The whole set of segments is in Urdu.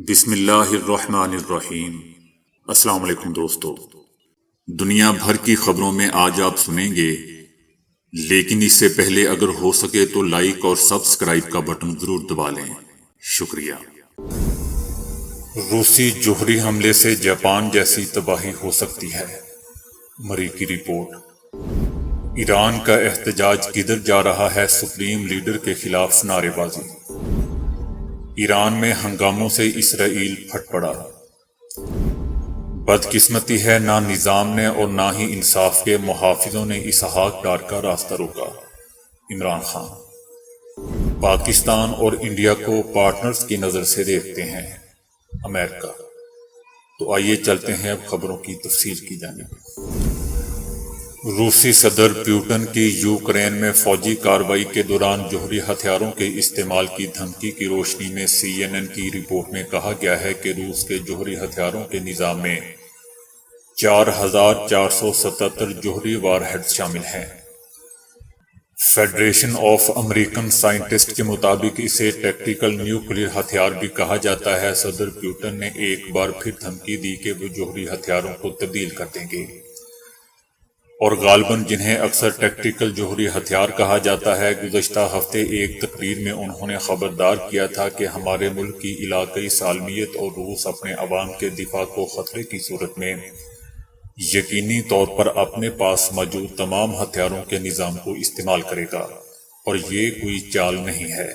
بسم اللہ الرحمن الرحیم۔ السلام علیکم دوستو، دنیا بھر کی خبروں میں آج آپ سنیں گے، لیکن اس سے پہلے اگر ہو سکے تو لائک اور سبسکرائب کا بٹن ضرور دبا لیں، شکریہ۔ روسی جوہری حملے سے جاپان جیسی تباہی ہو سکتی ہے، مری کی رپورٹ۔ ایران کا احتجاج کدھر جا رہا ہے، سپریم لیڈر کے خلاف نعرے بازی۔ ایران میں ہنگاموں سے اسرائیل پھٹ پڑا۔ بدقسمتی ہے، نہ نظام نے اور نہ ہی انصاف کے محافظوں نے اسحاق ڈار کا راستہ روکا، عمران خان۔ پاکستان اور انڈیا کو پارٹنرز کی نظر سے دیکھتے ہیں، امریکہ۔ تو آئیے چلتے ہیں اب خبروں کی تفصیل کی جانب۔ روسی صدر پیوٹن کی یوکرین میں فوجی کارروائی کے دوران جوہری ہتھیاروں کے استعمال کی دھمکی کی روشنی میں CNN کی رپورٹ میں کہا گیا ہے کہ روس کے جوہری ہتھیاروں کے نظام میں 4477 جوہری وار ہیڈز شامل ہیں۔ فیڈریشن آف امریکن سائنٹسٹ کے مطابق اسے ٹیکٹیکل نیوکلیئر ہتھیار بھی کہا جاتا ہے۔ صدر پیوٹن نے ایک بار پھر دھمکی دی کہ وہ جوہری ہتھیاروں کو تبدیل کر دیں گے، اور غالباً جنہیں اکثر ٹیکٹیکل جوہری ہتھیار کہا جاتا ہے۔ گزشتہ ہفتے ایک تقریر میں انہوں نے خبردار کیا تھا کہ ہمارے ملک کی علاقائی سالمیت اور روس اپنے عوام کے دفاع کو خطرے کی صورت میں یقینی طور پر اپنے پاس موجود تمام ہتھیاروں کے نظام کو استعمال کرے گا، اور یہ کوئی چال نہیں ہے۔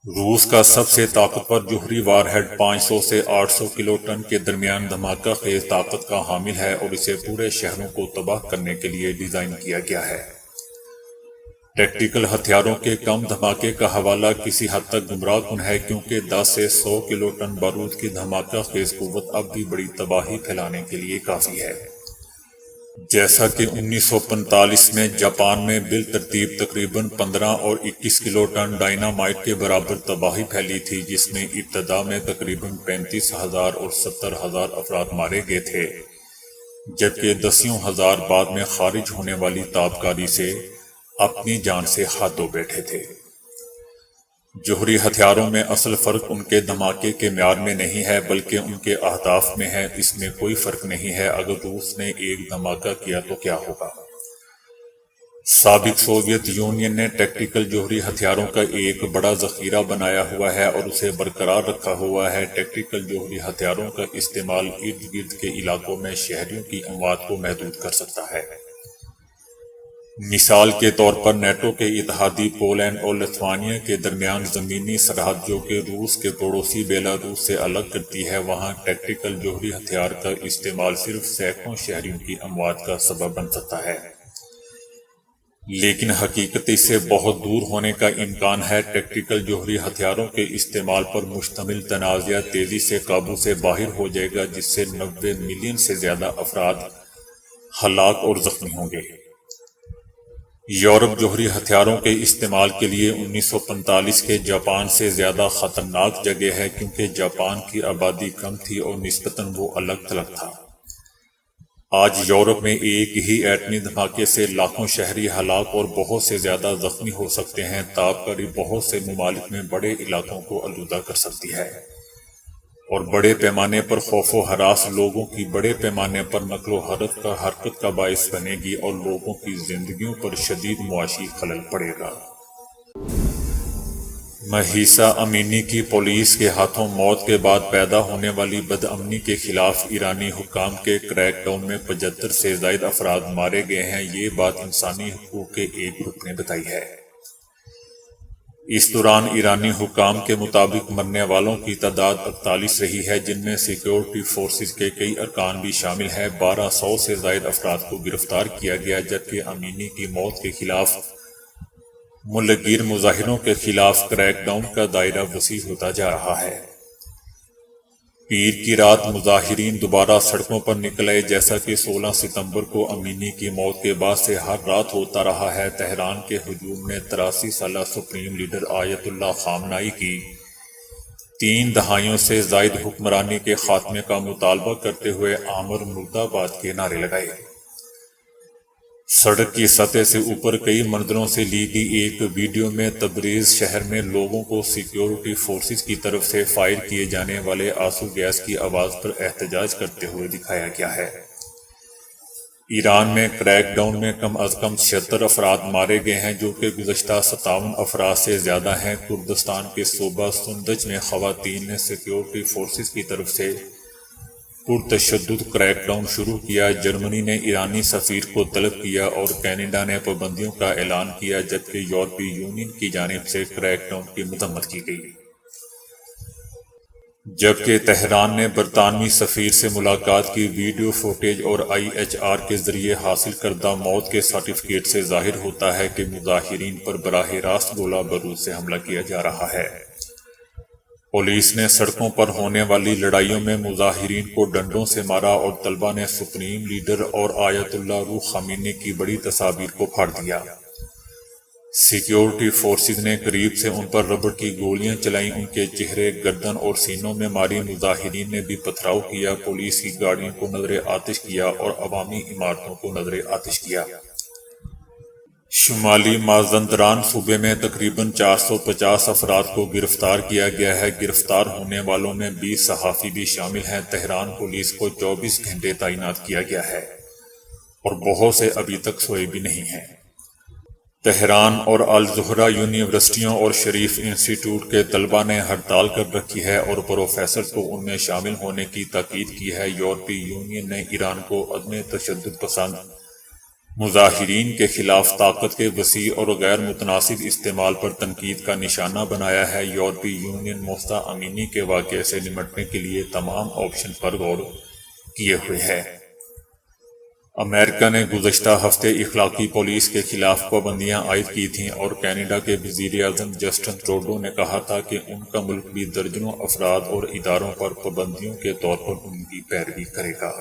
روس کا سب سے طاقتور جوہری وار ہیڈ 500 سے 800 کلو ٹن کے درمیان دھماکہ خیز طاقت کا حامل ہے، اور اسے پورے شہروں کو تباہ کرنے کے لیے ڈیزائن کیا گیا ہے۔ ٹیکٹیکل ہتھیاروں کے کم دھماکے کا حوالہ کسی حد تک گمراہ کن ہے، کیونکہ 10 سے 100 کلو ٹن بارود کی دھماکہ خیز قوت اب بھی بڑی تباہی پھیلانے کے لیے کافی ہے۔ جیسا کہ 1945 میں جاپان میں بالترتیب تقریباً 15 اور 21 کلو ٹن ڈائنامائٹ کے برابر تباہی پھیلی تھی، جس میں ابتدا میں تقریباً 35,000 اور 70,000 افراد مارے گئے تھے، جبکہ دسیوں ہزار بعد میں خارج ہونے والی تابکاری سے اپنی جان سے ہاتھ دھو بیٹھے تھے۔ جوہری ہتھیاروں میں اصل فرق ان کے دھماکے کے معیار میں نہیں ہے، بلکہ ان کے اہداف میں ہے۔ اس میں کوئی فرق نہیں ہے، اگر روس نے ایک دھماکہ کیا تو کیا ہوگا۔ سابق سوویت یونین نے ٹیکٹیکل جوہری ہتھیاروں کا ایک بڑا ذخیرہ بنایا ہوا ہے اور اسے برقرار رکھا ہوا ہے۔ ٹیکٹیکل جوہری ہتھیاروں کا استعمال ارد گرد کے علاقوں میں شہریوں کی اموات کو محدود کر سکتا ہے۔ مثال کے طور پر نیٹو کے اتحادی پولینڈ اور لتھوانیا کے درمیان زمینی سرحد، جو کہ روس کے پڑوسی بیلاروس سے الگ کرتی ہے، وہاں ٹیکٹیکل جوہری ہتھیار کا استعمال صرف سینکڑوں شہریوں کی اموات کا سبب بن سکتا ہے، لیکن حقیقت اس سے بہت دور ہونے کا امکان ہے۔ ٹیکٹیکل جوہری ہتھیاروں کے استعمال پر مشتمل تنازعہ تیزی سے قابو سے باہر ہو جائے گا، جس سے 90 ملین سے زیادہ افراد ہلاک اور زخمی ہوں گے۔ یورپ جوہری ہتھیاروں کے استعمال کے لیے 1945 کے جاپان سے زیادہ خطرناک جگہ ہے، کیونکہ جاپان کی آبادی کم تھی اور نسبتاً وہ الگ تھلگ تھا۔ آج یورپ میں ایک ہی ایٹمی دھماکے سے لاکھوں شہری ہلاک اور بہت سے زیادہ زخمی ہو سکتے ہیں۔ تابکاری بہت سے ممالک میں بڑے علاقوں کو آلودہ کر سکتی ہے، اور بڑے پیمانے پر خوف و ہراس لوگوں کی بڑے پیمانے پر نقل و حرکت کا باعث بنے گی، اور لوگوں کی زندگیوں پر شدید معاشی خلل پڑے گا۔ مہیسا امینی کی پولیس کے ہاتھوں موت کے بعد پیدا ہونے والی بدامنی کے خلاف ایرانی حکام کے کریک ڈاؤن میں 75 سے زائد افراد مارے گئے ہیں۔ یہ بات انسانی حقوق کے ایک گروپ نے بتائی ہے۔ اس دوران ایرانی حکام کے مطابق مرنے والوں کی تعداد 48 رہی ہے، جن میں سیکیورٹی فورسز کے کئی ارکان بھی شامل ہیں۔ 1200 سے زائد افراد کو گرفتار کیا گیا، جبکہ امینی کی موت کے خلاف ملکگیر مظاہروں کے خلاف کریک ڈاؤن کا دائرہ وسیع ہوتا جا رہا ہے۔ پیر کی رات مظاہرین دوبارہ سڑکوں پر نکل آئے، جیسا کہ 16 ستمبر کو امینی کی موت کے بعد سے ہر رات ہوتا رہا ہے۔ تہران کے ہجوم نے 83 سالہ سپریم لیڈر آیت اللہ خامنائی کی 3 دہائیوں سے زائد حکمرانی کے خاتمے کا مطالبہ کرتے ہوئے آمر مردہ باد کے نعرے لگائے۔ سڑک کی سطح سے اوپر کئی منظروں سے لی گئی ایک ویڈیو میں تبریز شہر میں لوگوں کو سیکیورٹی فورسز کی طرف سے فائر کیے جانے والے آنسو گیس کی آواز پر احتجاج کرتے ہوئے دکھایا گیا ہے۔ ایران میں کریک ڈاؤن میں کم از کم 76 افراد مارے گئے ہیں، جو کہ گزشتہ 57 افراد سے زیادہ ہیں۔ کردستان کے صوبہ سندج میں خواتین نے سیکیورٹی فورسز کی طرف سے پرتشدد کریک ڈاؤن شروع کیا۔ جرمنی نے ایرانی سفیر کو طلب کیا اور کینیڈا نے پابندیوں کا اعلان کیا، جبکہ یورپی یونین کی جانب سے کریک ڈاؤن کی مذمت کی گئی۔ جبکہ تہران نے برطانوی سفیر سے ملاقات کی ویڈیو فوٹیج اور IHR کے ذریعے حاصل کردہ موت کے سرٹیفکیٹ سے ظاہر ہوتا ہے کہ مظاہرین پر براہ راست گولہ بارود سے حملہ کیا جا رہا ہے۔ پولیس نے سڑکوں پر ہونے والی لڑائیوں میں مظاہرین کو ڈنڈوں سے مارا اور طلبہ نے سپریم لیڈر اور آیت اللہ روح خامنئی کی بڑی تصاویر کو پھاڑ دیا۔ سیکیورٹی فورسز نے قریب سے ان پر ربڑ کی گولیاں چلائیں، ان کے چہرے، گردن اور سینوں میں ماری۔ مظاہرین نے بھی پتھراؤ کیا، پولیس کی گاڑیوں کو نذر آتش کیا اور عوامی عمارتوں کو نذر آتش کیا۔ شمالی مازندران صوبے میں تقریباً 450 افراد کو گرفتار کیا گیا ہے۔ گرفتار ہونے والوں میں 20 صحافی بھی شامل ہیں۔ تہران پولیس کو 24 گھنٹے تعینات کیا گیا ہے اور بہت سے ابھی تک سوئے بھی نہیں ہیں۔ تہران اور الزہرا یونیورسٹیوں اور شریف انسٹی ٹیوٹ کے طلبہ نے ہڑتال کر رکھی ہے اور پروفیسر کو ان میں شامل ہونے کی تاکید کی ہے۔ یورپی یونین نے ایران کو عدم تشدد پسند مظاہرین کے خلاف طاقت کے وسیع اور غیر متناسب استعمال پر تنقید کا نشانہ بنایا ہے۔ یورپی یونین مہسا امینی کے واقعے سے نمٹنے کے لیے تمام آپشن پر غور کیے ہوئے ہے۔ امریکہ نے گزشتہ ہفتے اخلاقی پولیس کے خلاف پابندیاں عائد کی تھیں اور کینیڈا کے وزیر اعظم جسٹن ٹروڈو نے کہا تھا کہ ان کا ملک بھی درجنوں افراد اور اداروں پر پابندیوں کے طور پر ان کی پیروی کرے گا۔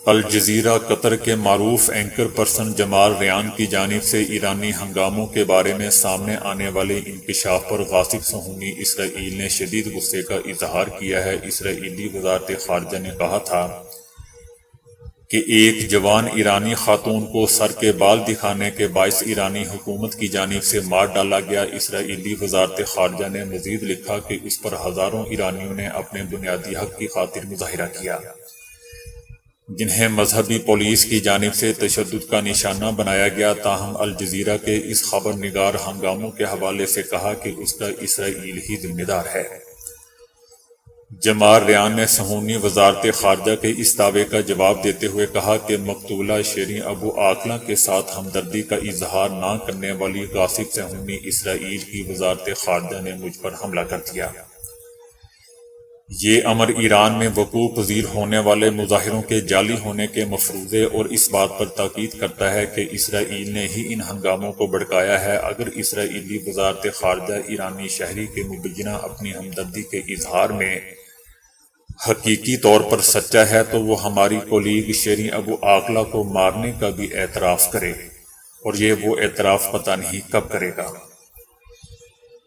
الجزیرہ قطر کے معروف اینکر پرسن جمال ریان کی جانب سے ایرانی ہنگاموں کے بارے میں سامنے آنے والے انکشاف پر غاصب صہیونی اسرائیل نے شدید غصے کا اظہار کیا ہے۔ اسرائیلی وزارت خارجہ نے کہا تھا کہ ایک جوان ایرانی خاتون کو سر کے بال دکھانے کے باعث ایرانی حکومت کی جانب سے مار ڈالا گیا۔ اسرائیلی وزارت خارجہ نے مزید لکھا کہ اس پر ہزاروں ایرانیوں نے اپنے بنیادی حق کی خاطر مظاہرہ کیا، جنہیں مذہبی پولیس کی جانب سے تشدد کا نشانہ بنایا گیا۔ تاہم الجزیرہ کے اس خبر نگار ہنگاموں کے حوالے سے کہا کہ اس کا اسرائیل ہی ذمہ دار ہے۔ جمال ریان نے صہیونی وزارت خارجہ کے اس دعوے کا جواب دیتے ہوئے کہا کہ مقتولہ شیریں ابو عاقلہ کے ساتھ ہمدردی کا اظہار نہ کرنے والی غاصب صہیونی اسرائیل کی وزارت خارجہ نے مجھ پر حملہ کر دیا۔ یہ امر ایران میں وقوع پذیر ہونے والے مظاہروں کے جعلی ہونے کے مفروضے اور اس بات پر تاکید کرتا ہے کہ اسرائیل نے ہی ان ہنگاموں کو بھڑکایا ہے۔ اگر اسرائیلی وزارت خارجہ ایرانی شہری کے مبینہ اپنی ہمدردی کے اظہار میں حقیقی طور پر سچا ہے تو وہ ہماری کولیگ شیریں ابو عاقلہ کو مارنے کا بھی اعتراف کرے، اور یہ وہ اعتراف پتہ نہیں کب کرے گا۔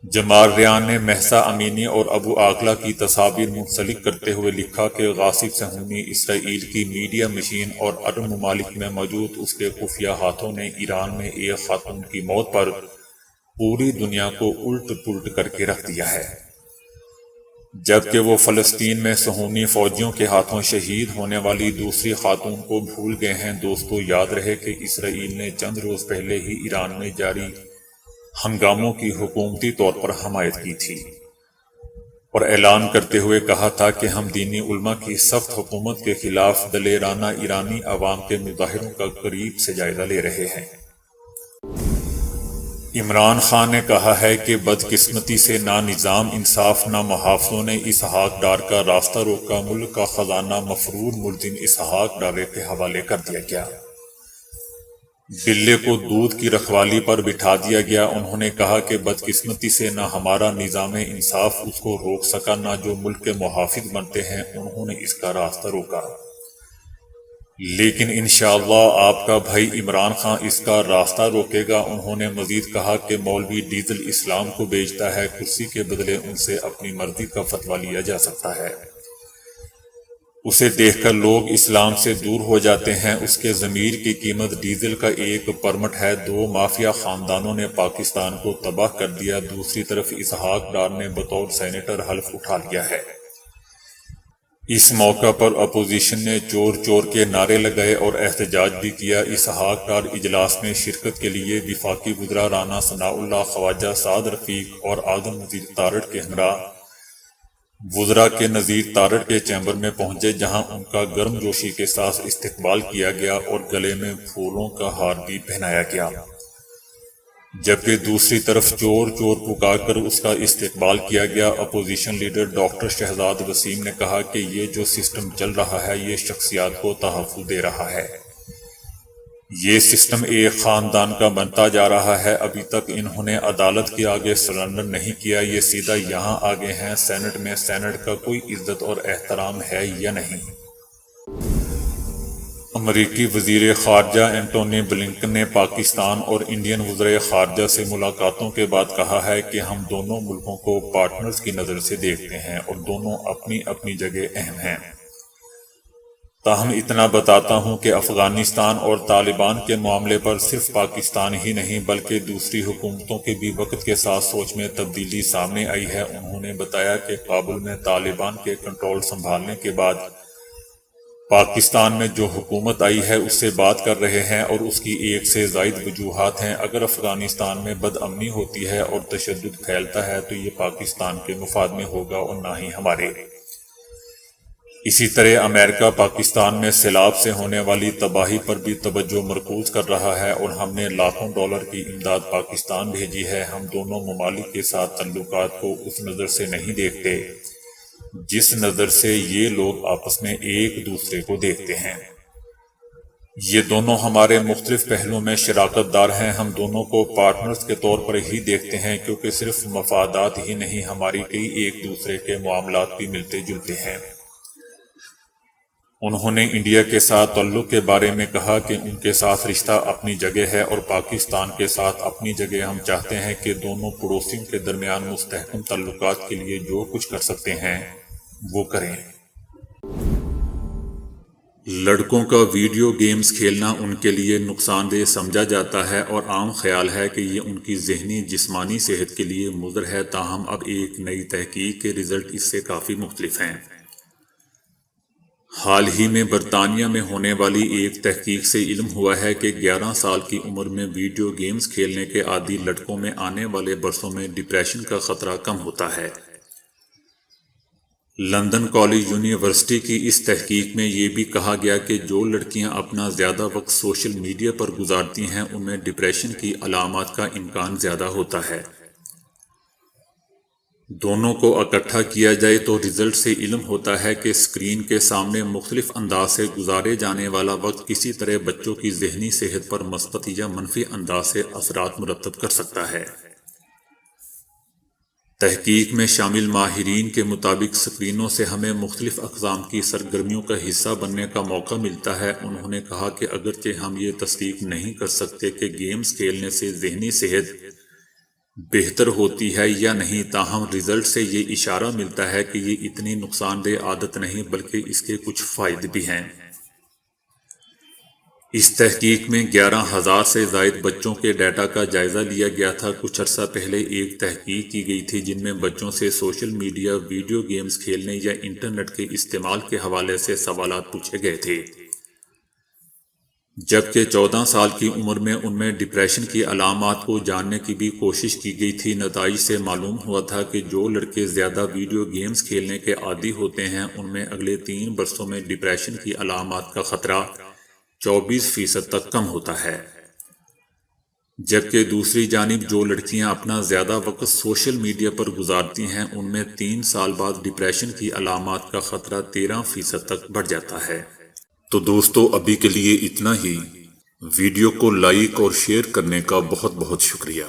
جمال ریان نے مہسا امینی اور ابو عاقلہ کی تصاویر منسلک کرتے ہوئے لکھا کہ غاصب صہیونی اسرائیل کی میڈیا مشین اور عرب ممالک میں موجود اس کے خفیہ ہاتھوں نے ایران میں ایک خاتون کی موت پر پوری دنیا کو الٹ پلٹ کر کے رکھ دیا ہے، جبکہ وہ فلسطین میں صہیونی فوجیوں کے ہاتھوں شہید ہونے والی دوسری خاتون کو بھول گئے ہیں۔ دوستو، یاد رہے کہ اسرائیل نے چند روز پہلے ہی ایران میں جاری ہنگاموں کی حکومتی طور پر حمایت کی تھی اور اعلان کرتے ہوئے کہا تھا کہ ہم دینی علماء کی سخت حکومت کے خلاف دلیرانہ ایرانی عوام کے مظاہروں کا قریب سے جائزہ لے رہے ہیں۔ عمران خان نے کہا ہے کہ بدقسمتی سے نہ نظام انصاف نہ محافظوں نے اسحاق ڈار کا راستہ روکا۔ ملک کا خزانہ مفرور ملزم اسحاق ڈارے کے حوالے کر دیا گیا، بلے کو دودھ کی رکھوالی پر بٹھا دیا گیا۔ انہوں نے کہا کہ بدقسمتی سے نہ ہمارا نظام انصاف اس کو روک سکا، نہ جو ملک کے محافظ بنتے ہیں انہوں نے اس کا راستہ روکا، لیکن انشاءاللہ آپ کا بھائی عمران خان اس کا راستہ روکے گا۔ انہوں نے مزید کہا کہ مولوی ڈیزل اسلام کو بیچتا ہے، کرسی کے بدلے ان سے اپنی مرضی کا فتویٰ لیا جا سکتا ہے۔ اسے دیکھ کر لوگ اسلام سے دور ہو جاتے ہیں۔ اس کے ضمیر کی قیمت ڈیزل کا ایک پرمٹ ہے۔ 2 مافیا خاندانوں نے پاکستان کو تباہ کر دیا۔ دوسری طرف اسحاق ڈار نے بطور سینیٹر حلف اٹھا لیا ہے۔ اس موقع پر اپوزیشن نے چور چور کے نعرے لگائے اور احتجاج بھی کیا۔ اسحاق ڈار اجلاس میں شرکت کے لیے وفاقی وزراء رانا ثناء اللہ، خواجہ سعد رفیق اور اعظم نذیر تارڑ کے ہمراہ وزراء کے نذیر تارڑ کے چیمبر میں پہنچے، جہاں ان کا گرم جوشی کے ساتھ استقبال کیا گیا اور گلے میں پھولوں کا ہار بھی پہنایا گیا، جبکہ دوسری طرف چور چور پکار کر اس کا استقبال کیا گیا۔ Opposition leader doctor Shahzad Waseem نے کہا کہ یہ جو سسٹم چل رہا ہے یہ شخصیات کو تحفظ دے رہا ہے۔ یہ سسٹم ایک خاندان کا بنتا جا رہا ہے۔ ابھی تک انہوں نے عدالت کے آگے سرنڈر نہیں کیا، یہ سیدھا یہاں آگے ہیں۔ سینٹ میں سینٹ کا کوئی عزت اور احترام ہے یا نہیں؟ امریکی وزیر خارجہ اینٹونی بلنکن نے پاکستان اور انڈین وزرائے خارجہ سے ملاقاتوں کے بعد کہا ہے کہ ہم دونوں ملکوں کو پارٹنرز کی نظر سے دیکھتے ہیں اور دونوں اپنی اپنی جگہ اہم ہیں۔ تاہم اتنا بتاتا ہوں کہ افغانستان اور طالبان کے معاملے پر صرف پاکستان ہی نہیں بلکہ دوسری حکومتوں کے بھی وقت کے ساتھ سوچ میں تبدیلی سامنے آئی ہے۔ انہوں نے بتایا کہ کابل میں طالبان کے کنٹرول سنبھالنے کے بعد پاکستان میں جو حکومت آئی ہے اس سے بات کر رہے ہیں اور اس کی ایک سے زائد وجوہات ہیں۔ اگر افغانستان میں بدامنی ہوتی ہے اور تشدد پھیلتا ہے تو یہ پاکستان کے مفاد میں ہوگا اور نہ ہی ہمارے۔ اسی طرح امریکہ پاکستان میں سیلاب سے ہونے والی تباہی پر بھی توجہ مرکوز کر رہا ہے اور ہم نے لاکھوں ڈالر کی امداد پاکستان بھیجی ہے۔ ہم دونوں ممالک کے ساتھ تعلقات کو اس نظر سے نہیں دیکھتے جس نظر سے یہ لوگ آپس میں ایک دوسرے کو دیکھتے ہیں۔ یہ دونوں ہمارے مختلف پہلوؤں میں شراکت دار ہیں۔ ہم دونوں کو پارٹنرز کے طور پر ہی دیکھتے ہیں کیونکہ صرف مفادات ہی نہیں ہماری کئی ایک دوسرے کے معاملات بھی ملتے جلتے ہیں۔ انہوں نے انڈیا کے ساتھ تعلق کے بارے میں کہا کہ ان کے ساتھ رشتہ اپنی جگہ ہے اور پاکستان کے ساتھ اپنی جگہ۔ ہم چاہتے ہیں کہ دونوں پڑوسیوں کے درمیان مستحکم تعلقات کے لیے جو کچھ کر سکتے ہیں وہ کریں۔ لڑکوں کا ویڈیو گیمز کھیلنا ان کے لیے نقصان دہ سمجھا جاتا ہے اور عام خیال ہے کہ یہ ان کی ذہنی جسمانی صحت کے لیے مضر ہے، تاہم اب ایک نئی تحقیق کے رزلٹ اس سے کافی مختلف ہیں۔ حال ہی میں برطانیہ میں ہونے والی ایک تحقیق سے علم ہوا ہے کہ 11 سال کی عمر میں ویڈیو گیمز کھیلنے کے عادی لڑکوں میں آنے والے برسوں میں ڈپریشن کا خطرہ کم ہوتا ہے۔ لندن کالج یونیورسٹی کی اس تحقیق میں یہ بھی کہا گیا کہ جو لڑکیاں اپنا زیادہ وقت سوشل میڈیا پر گزارتی ہیں ان میں ڈپریشن کی علامات کا امکان زیادہ ہوتا ہے۔ دونوں کو اکٹھا کیا جائے تو رزلٹ سے علم ہوتا ہے کہ اسکرین کے سامنے مختلف انداز سے گزارے جانے والا وقت کسی طرح بچوں کی ذہنی صحت پر مثبت یا منفی انداز سے اثرات مرتب کر سکتا ہے۔ تحقیق میں شامل ماہرین کے مطابق اسکرینوں سے ہمیں مختلف اقسام کی سرگرمیوں کا حصہ بننے کا موقع ملتا ہے۔ انہوں نے کہا کہ اگرچہ ہم یہ تصدیق نہیں کر سکتے کہ گیمز کھیلنے سے ذہنی صحت بہتر ہوتی ہے یا نہیں، تاہم رزلٹ سے یہ اشارہ ملتا ہے کہ یہ اتنی نقصان دہ عادت نہیں بلکہ اس کے کچھ فائدے بھی ہیں۔ اس تحقیق میں 11,000 سے زائد بچوں کے ڈیٹا کا جائزہ لیا گیا تھا۔ کچھ عرصہ پہلے ایک تحقیق کی گئی تھی جن میں بچوں سے سوشل میڈیا، ویڈیو گیمز کھیلنے یا انٹرنیٹ کے استعمال کے حوالے سے سوالات پوچھے گئے تھے، جبکہ 14 سال کی عمر میں ان میں ڈپریشن کی علامات کو جاننے کی بھی کوشش کی گئی تھی۔ نتائج سے معلوم ہوا تھا کہ جو لڑکے زیادہ ویڈیو گیمز کھیلنے کے عادی ہوتے ہیں ان میں اگلے 3 برسوں میں ڈپریشن کی علامات کا خطرہ 24% تک کم ہوتا ہے، جبکہ دوسری جانب جو لڑکیاں اپنا زیادہ وقت سوشل میڈیا پر گزارتی ہیں ان میں 3 سال بعد ڈپریشن کی علامات کا خطرہ 13% تک بڑھ جاتا ہے۔ تو دوستو ابھی کے لیے اتنا ہی۔ ویڈیو کو لائک اور شیئر کرنے کا بہت بہت شکریہ۔